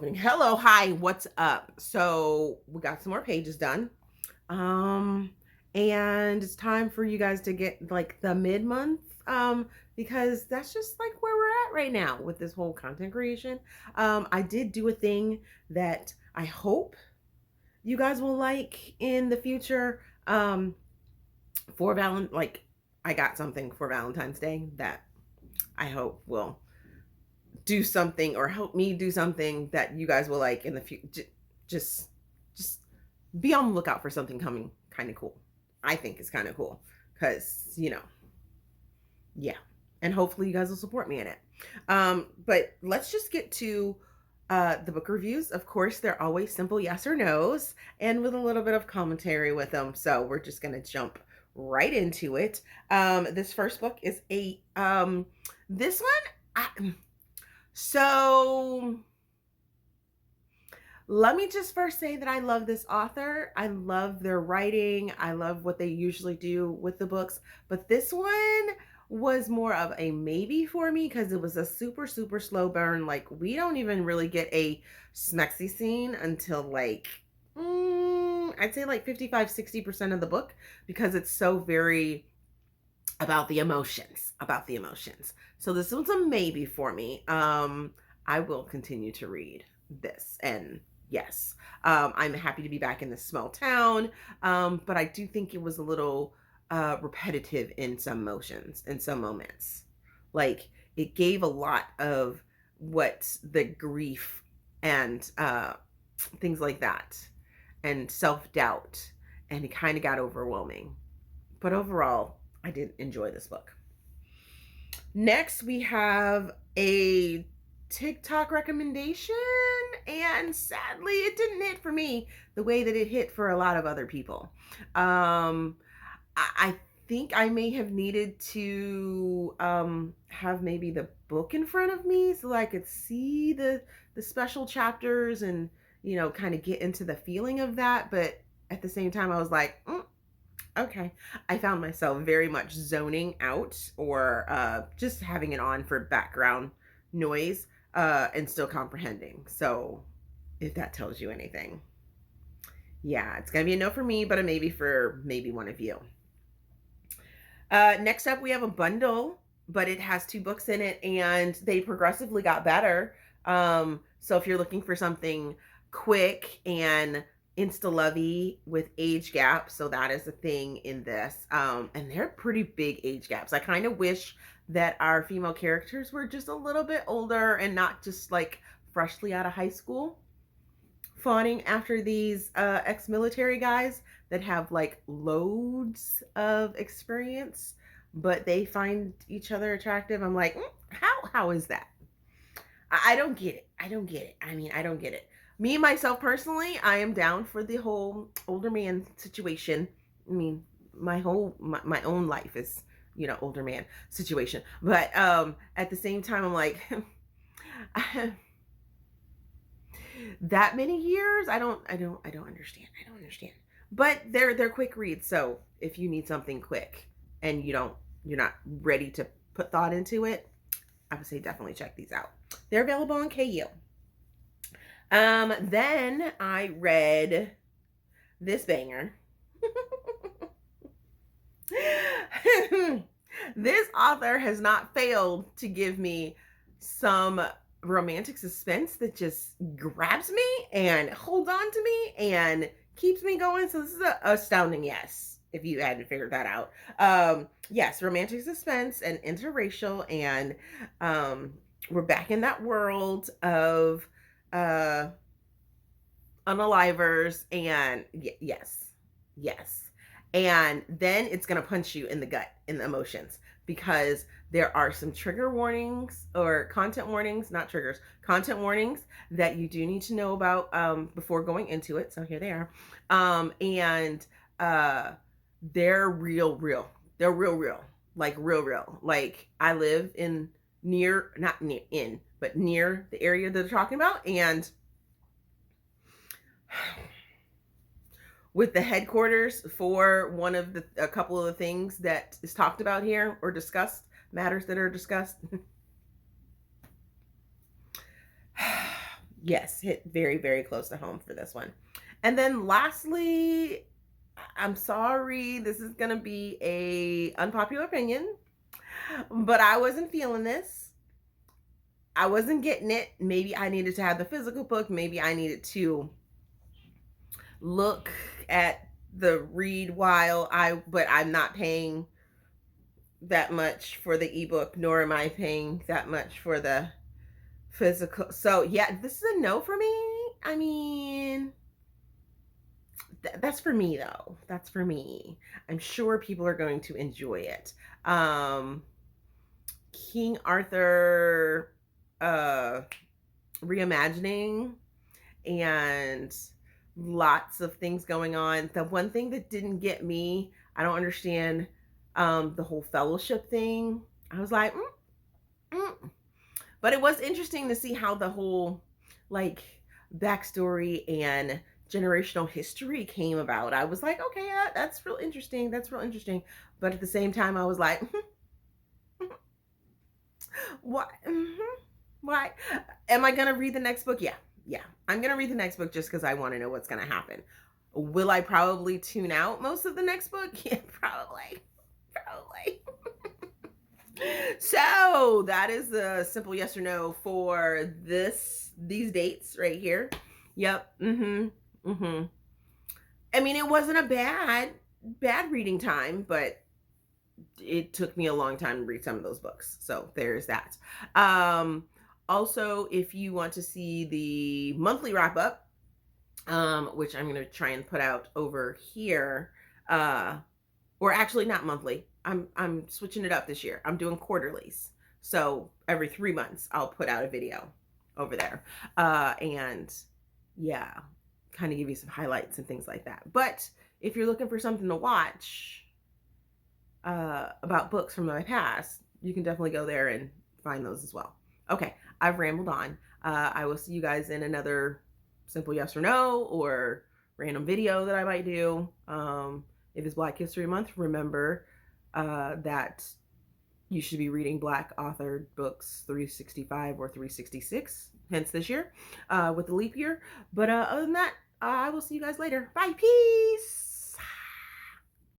opening. Hello, hi, what's up? So we got some more pages done. Um, and it's time for you guys to get like the mid-month, because that's just like where we're at right now with this whole content creation. I did do a thing that I hope you guys will like in the future. For like I got something for Valentine's Day that I hope will do something or help me do something that you guys will like in the future. Just, just be on the lookout for something coming kind of cool. I think it's kind of cool because, yeah. And hopefully you guys will support me in it. But let's just get to the book reviews. Of course, they're always simple yes or no's and with a little bit of commentary with them. So we're just going to jump right into it. This first book is this one, so let me just first say that I love this author. I love their writing. I love what they usually do with the books. But this one was more of a maybe for me because it was a super, super slow burn. Like, we don't even really get a smexy scene until like, I'd say like 55-60% of the book because it's so very about the emotions. So this one's a maybe for me. I will continue to read this, and yes, I'm happy to be back in this small town. But I do think it was a little repetitive in some moments. Like, it gave a lot of what the grief and things like that, and self-doubt, and it kind of got overwhelming. But overall, I did enjoy this book. Next, we have a TikTok recommendation, and sadly, it didn't hit for me the way that it hit for a lot of other people. I think I may have needed to have maybe the book in front of me so I could see the special chapters and kind of get into the feeling of that. But at the same time, I was like, okay. I found myself very much zoning out or just having it on for background noise and still comprehending. So, if that tells you anything, yeah, it's going to be a no for me, but a maybe for maybe one of you. Next up, we have a bundle, but it has 2 books in it, and they progressively got better. So, if you're looking for something quick and insta lovey with age gaps, so that is a thing in this. And they're pretty big age gaps. I kind of wish that our female characters were just a little bit older and not just like freshly out of high school fawning after these ex-military guys that have like loads of experience, but they find each other attractive. I'm like, how is that? I don't get it. I don't get it. I mean, I don't get it. Me, myself, personally, I am down for the whole older man situation. I mean, my own life is, older man situation. But at the same time, I'm like, that many years, I don't understand. I don't understand. But they're quick reads. So if you need something quick and you're not ready to put thought into it, I would say definitely check these out. They're available on KU. Then I read this banger. This author has not failed to give me some romantic suspense that just grabs me and holds on to me and keeps me going. So this is a astounding yes, if you hadn't figured that out. Yes, romantic suspense and interracial, and we're back in that world of unalivers, and yes, and then it's going to punch you in the gut in the emotions because there are some trigger warnings or content warnings, not triggers, content warnings that you do need to know about before going into it. So here they are. And they're real, they're real, like real. Like, I live in not near in but near the area that they're talking about, and with the headquarters for a couple of the things that is talked about here or discussed, matters that are discussed. Yes, hit very, very close to home for this one. And then lastly, I'm sorry, this is gonna be a unpopular opinion, but I wasn't feeling this. I wasn't getting it. Maybe I needed to have the physical book. Maybe I needed to look at the read while but I'm not paying that much for the ebook, nor am I paying that much for the physical. So yeah, this is a no for me. I mean, that's for me though. That's for me. I'm sure people are going to enjoy it. Um, King Arthur uh reimagining and lots of things going on. The one thing that didn't get me, I don't understand the whole fellowship thing. I was like, mm. But it was interesting to see how the whole like backstory and generational history came about. I was like, okay, that's real interesting. That's real interesting. But at the same time, I was like, what? Why? Am I gonna read the next book? Yeah, yeah. I'm gonna read the next book just because I want to know what's gonna happen. Will I probably tune out most of the next book? Yeah, probably. Probably. So that is the simple yes or no for these dates right here. Yep. I mean, it wasn't a bad reading time, but it took me a long time to read some of those books. So there's that. Also, if you want to see the monthly wrap up, which I'm going to try and put out over here, or actually not monthly. I'm switching it up this year. I'm doing quarterlies. So every 3 months I'll put out a video over there. And yeah, kind of give you some highlights and things like that. But if you're looking for something to watch about books from my past, you can definitely go there and find those as well. Okay, I've rambled on. I will see you guys in another simple yes or no or random video that I might do. If it's Black History Month, remember that you should be reading Black authored books 365 or 366, hence this year with the leap year. But other than that, I will see you guys later. Bye. Peace.